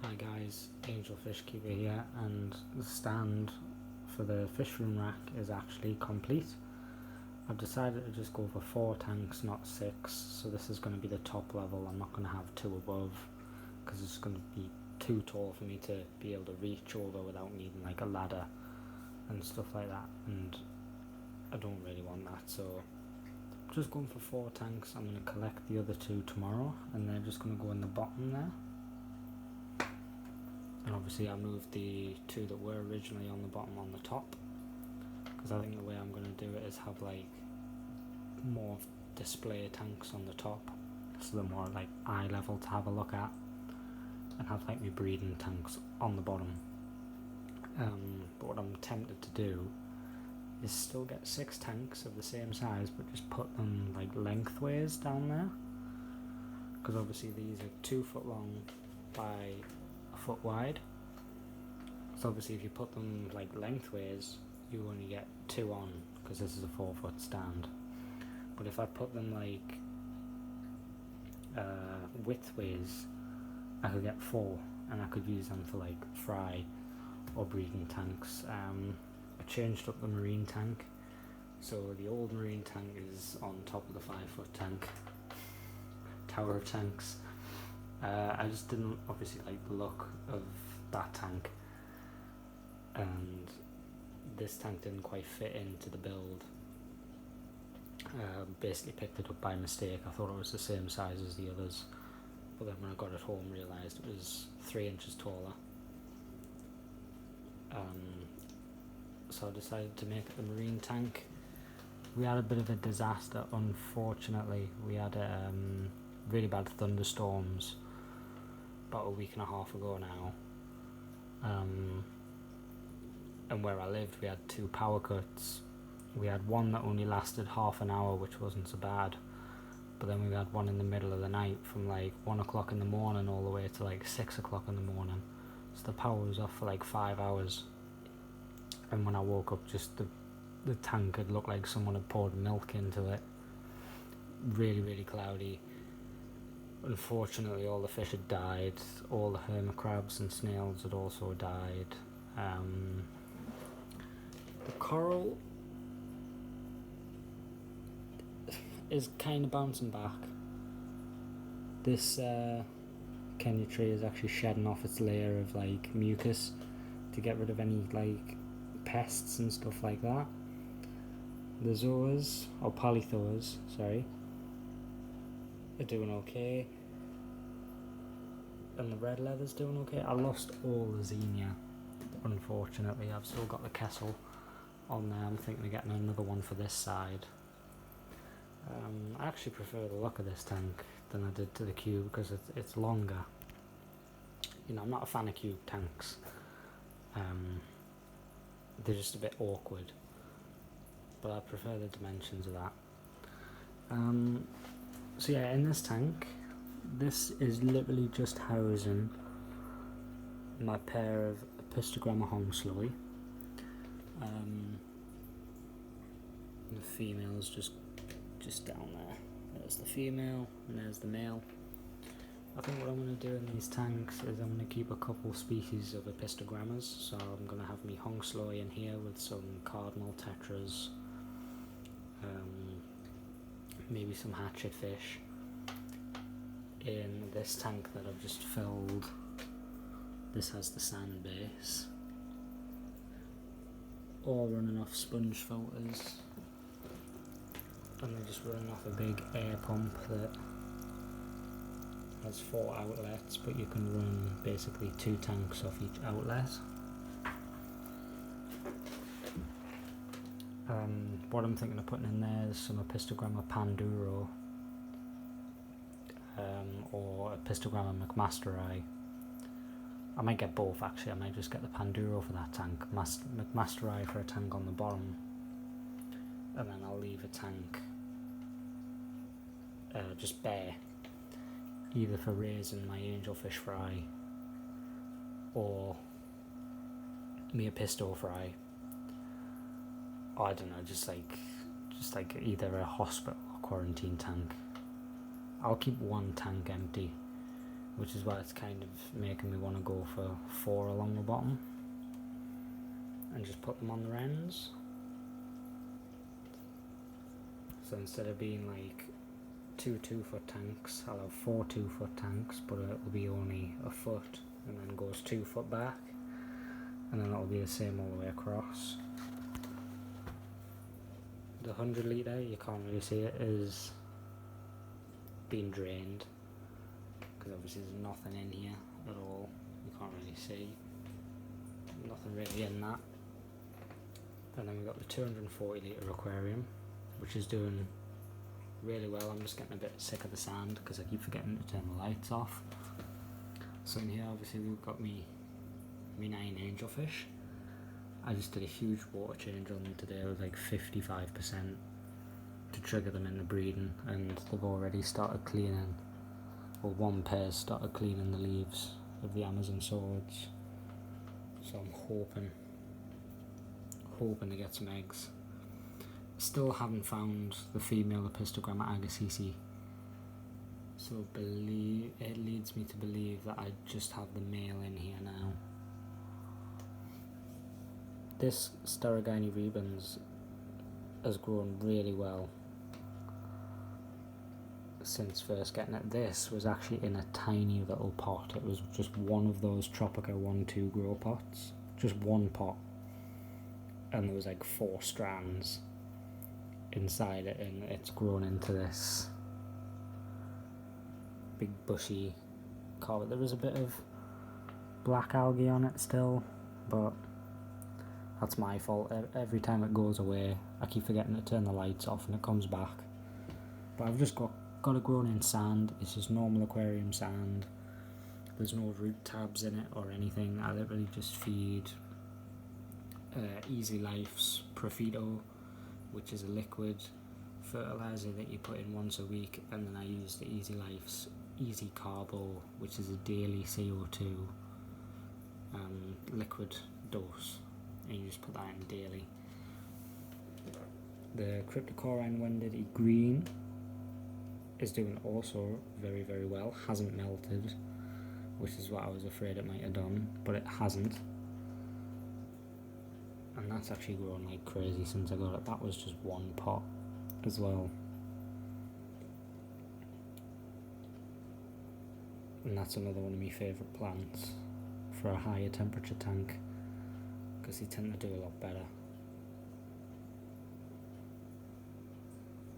Hi guys, Angelfish keeper here, and the stand for the fish room rack is actually complete. I've decided to just go for 4 tanks, not 6, so this is going to be the top level. I'm not going to have 2 above because it's going to be too tall for me to be able to reach over without needing like a ladder and stuff like that, and I don't really want that, so I'm just going for 4 tanks. I'm going to collect the other 2 tomorrow, and they're just going to go in the bottom there. And obviously I moved the 2 that were originally on the bottom on the top, because I think the way I'm going to do it is have like more display tanks on the top, so they're more like eye level to have a look at, and have like my breeding tanks on the bottom. But what I'm tempted to do is still get 6 tanks of the same size, but just put them like lengthways down there, because obviously these are 2 foot long by a foot wide, so obviously if you put them like lengthways you only get 2 on, because this is a 4 foot stand. But if I put them like widthways, I could get 4, and I could use them for like fry or breeding tanks. I changed up the marine tank, so the old marine tank is on top of the 5 foot tank, tower of tanks. I just didn't obviously like the look of that tank, and this tank didn't quite fit into the build. Basically picked it up by mistake. I thought it was the same size as the others, but then when I got it home realised it was 3 inches taller. So I decided to make it the marine tank. We had a bit of a disaster, unfortunately. We had really bad thunderstorms about a week and a half ago now, and where I lived we had 2 power cuts. We had one that only lasted half an hour, which wasn't so bad, but then we had one in the middle of the night from like 1 o'clock in the morning all the way to like 6 o'clock in the morning, so the power was off for like 5 hours, and when I woke up just the tank had looked like someone had poured milk into it. Really cloudy. Unfortunately all the fish had died, all the hermit crabs and snails had also died. The coral is kind of bouncing back. This Kenya tree is actually shedding off its layer of like mucus to get rid of any like pests and stuff like that. The zoas, or polythoas, sorry, are doing okay, and the red leather's doing okay. I lost all the xenia, unfortunately. I've still got the Kessel on there. I'm thinking of getting another one for this side. I actually prefer the look of this tank than I did to the cube, because it's longer. You know, I'm not a fan of cube tanks. They're just a bit awkward, but I prefer the dimensions of that. So yeah, in this tank, this is literally just housing my pair of Epistogramma Hongsloi. The female's just down there. There's the female and there's the male. I think what I'm going to do in these tanks is I'm going to keep a couple species of Epistogrammas. So I'm going to have me Hongsloi in here with some cardinal tetras, maybe some hatchet fish. In this tank that I've just filled, this has the sand base, all running off sponge filters, and they're just running off a big air pump that has 4 outlets, but you can run basically 2 tanks off each outlet. What I'm thinking of putting in there is some Epistogramma Panduro, or Epistogramma McMasteri. I might get both actually. I might just get the Panduro for that tank, McMasteri for a tank on the bottom, and then I'll leave a tank just bare, either for raising my angelfish fry or me Episto fry. I don't know, just like either a hospital or quarantine tank. I'll keep 1 tank empty which is why it's kind of making me want to go for 4 along the bottom and just put them on the ends. So instead of being like 2 2-foot tanks, I'll have 4 2-foot tanks, but it'll be only a foot and then goes 2 foot back, and then it'll be the same all the way across. The 100 litre, you can't really see it, is being drained, because obviously there's nothing in here at all. You can't really see, nothing really in that. And then we've got the 240 litre aquarium, which is doing really well. I'm just getting a bit sick of the sand because I keep forgetting to turn the lights off. So in here obviously we've got me 9 angelfish. I just did a huge water change on them today. It was like 55% to trigger them in the breeding, and they've already started cleaning, or one pair started cleaning the leaves of the Amazon swords. So I'm hoping to get some eggs. Still haven't found the female Epistogramma agassizi, so it leads me to believe that I just have the male in here now. This Sterigine rebens has grown really well since first getting it. This was actually in a tiny little pot. It was just one of those Tropica 1-2 grow pots, just one pot, and there was like 4 strands inside it, and it's grown into this big bushy carpet. There is a bit of black algae on it still, but that's my fault. Every time it goes away, I keep forgetting to turn the lights off and it comes back. But I've just got it grown in sand. It's just normal aquarium sand. There's no root tabs in it or anything. I literally just feed Easy Life's Profito, which is a liquid fertilizer that you put in once a week, and then I use the Easy Life's Easy Carbo, which is a daily CO2 liquid dose, and you just put that in daily. The Cryptocorine Wendy Green is doing also very, very well. Hasn't melted, which is what I was afraid it might have done, but it hasn't. And that's actually grown like crazy since I got it. That was just one pot as well. And that's another one of my favourite plants for a higher temperature tank, because they tend to do a lot better.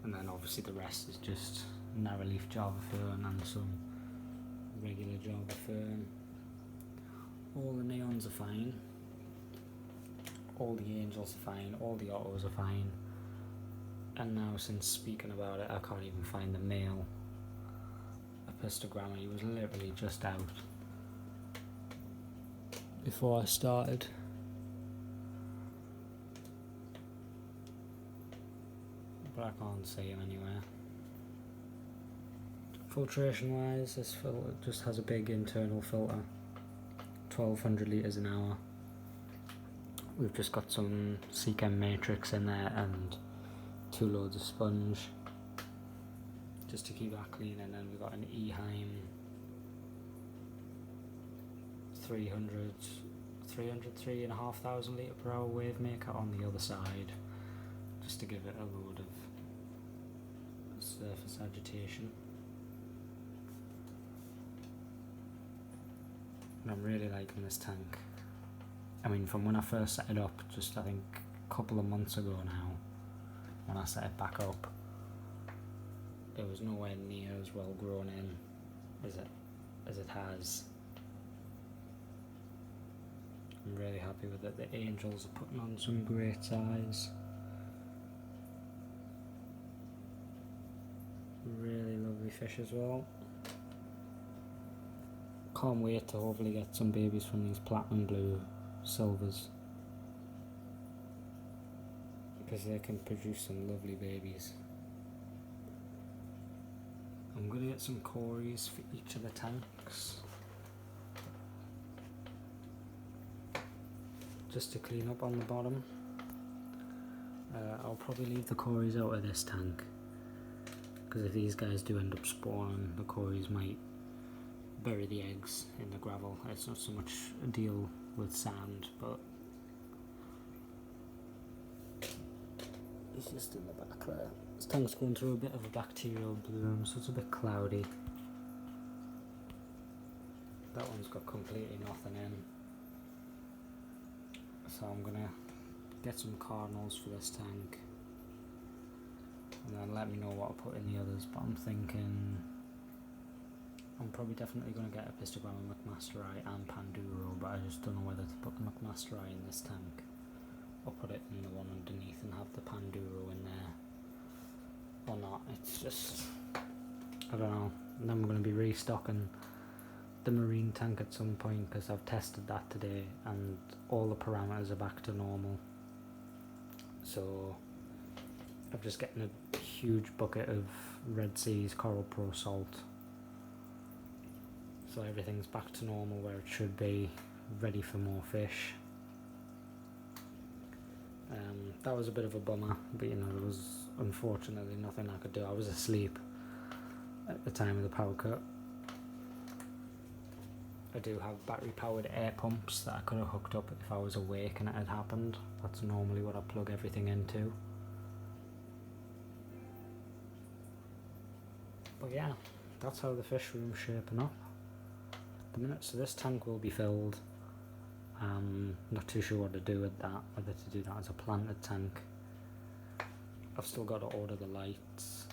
And then obviously the rest is just narrow-leaf Java fern and some regular Java fern. All the neons are fine. All the angels are fine. All the autos are fine. And now, since speaking about it, I can't even find the male Epistogramma. He was literally just out before I started. But I can't see him anywhere. Filtration wise, this filter just has a big internal filter, 1200 litres an hour. We've just got some Seachem matrix in there and 2 loads of sponge just to keep that clean, and then we've got an Eheim 3,500 litre per hour wave maker on the other side, just to give it a load of surface agitation. And I'm really liking this tank. I mean, from when I first set it up, just I think a couple of months ago now, when I set it back up, it was nowhere near as well grown in as it has. I'm really happy with it. The angels are putting on some great size. Really lovely fish as well. Can't wait to hopefully get some babies from these platinum blue silvers, because they can produce some lovely babies. I'm going to get some cories for each of the tanks, just to clean up on the bottom. I'll probably leave the cories out of this tank, because if these guys do end up spawning, the cories might bury the eggs in the gravel. It's not so much a deal with sand, but it's just in the back there. This tank's going through a bit of a bacterial bloom, so it's a bit cloudy. That one's got completely nothing in. So I'm gonna get some cardinals for this tank, and then let me know what I put in the others. But I'm thinking I'm probably definitely going to get Epistogramma McMasterite and Panduro, but I just don't know whether to put the McMasterite in this tank or put it in the one underneath and have the Panduro in there or not. It's just, I don't know. And then we're going to be restocking the marine tank at some point, because I've tested that today and all the parameters are back to normal. So I'm just getting a huge bucket of Red Sea's Coral Pro salt, so everything's back to normal where it should be, ready for more fish. That was a bit of a bummer, but you know, there was unfortunately nothing I could do. I was asleep at the time of the power cut. I do have battery powered air pumps that I could have hooked up if I was awake and it had happened. That's normally what I plug everything into. But yeah, that's how the fish room's shaping up at the minute. So this tank will be filled. Not too sure what to do with that, whether to do that as a planted tank. I've still got to order the lights,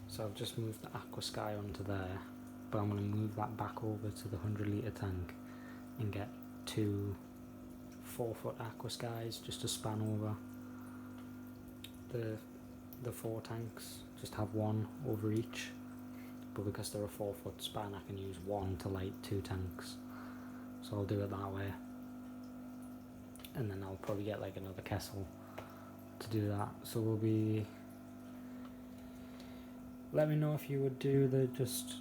so I've just moved the Aqua Sky onto there, but I'm going to move that back over to the 100 litre tank and get 2 4-foot Aqua Skies just to span over the 4 tanks. Just have one over each, but because they're a 4-foot span I can use one to light 2 tanks, so I'll do it that way. And then I'll probably get like another Kessel to do that. So we'll be, let me know if you would do the just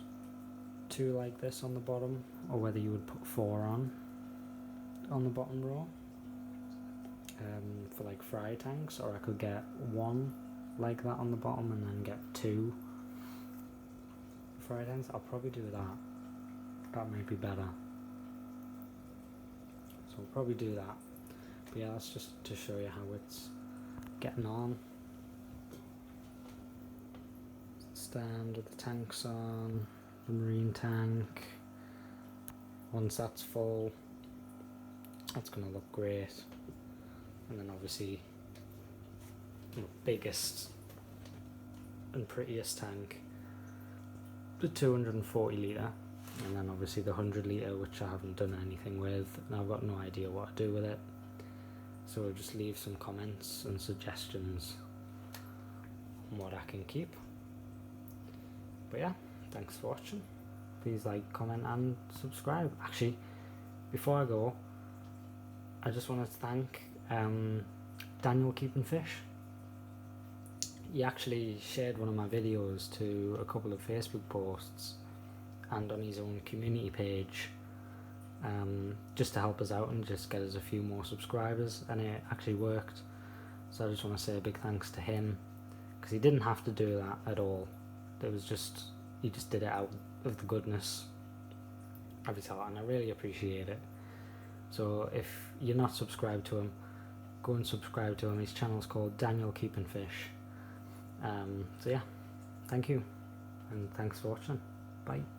2 like this on the bottom, or whether you would put 4 on the bottom row for like fry tanks, or I could get 1 like that on the bottom and then get 2 fry tanks. I'll probably do that. That might be better. So we'll probably do that. But yeah, that's just to show you how it's getting on. Stand with the tanks on, the marine tank. Once that's full, that's going to look great. And then obviously the biggest and prettiest tank, the 240 litre, and then obviously the 100 litre, which I haven't done anything with and I've got no idea what to do with it. So just leave some comments and suggestions on what I can keep. But yeah, thanks for watching. Please like, comment and subscribe. Actually, before I go, I just wanted to thank Daniel Keeping Fish. He actually shared one of my videos to a couple of Facebook posts and on his own community page, just to help us out and just get us a few more subscribers, and it actually worked. So I just want to say a big thanks to him, because he didn't have to do that at all. It was just, he just did it out of the goodness of his heart, and I really appreciate it. So if you're not subscribed to him, go and subscribe to him. His channel's called Daniel Keeping Fish. So yeah, thank you, and thanks for watching. Bye.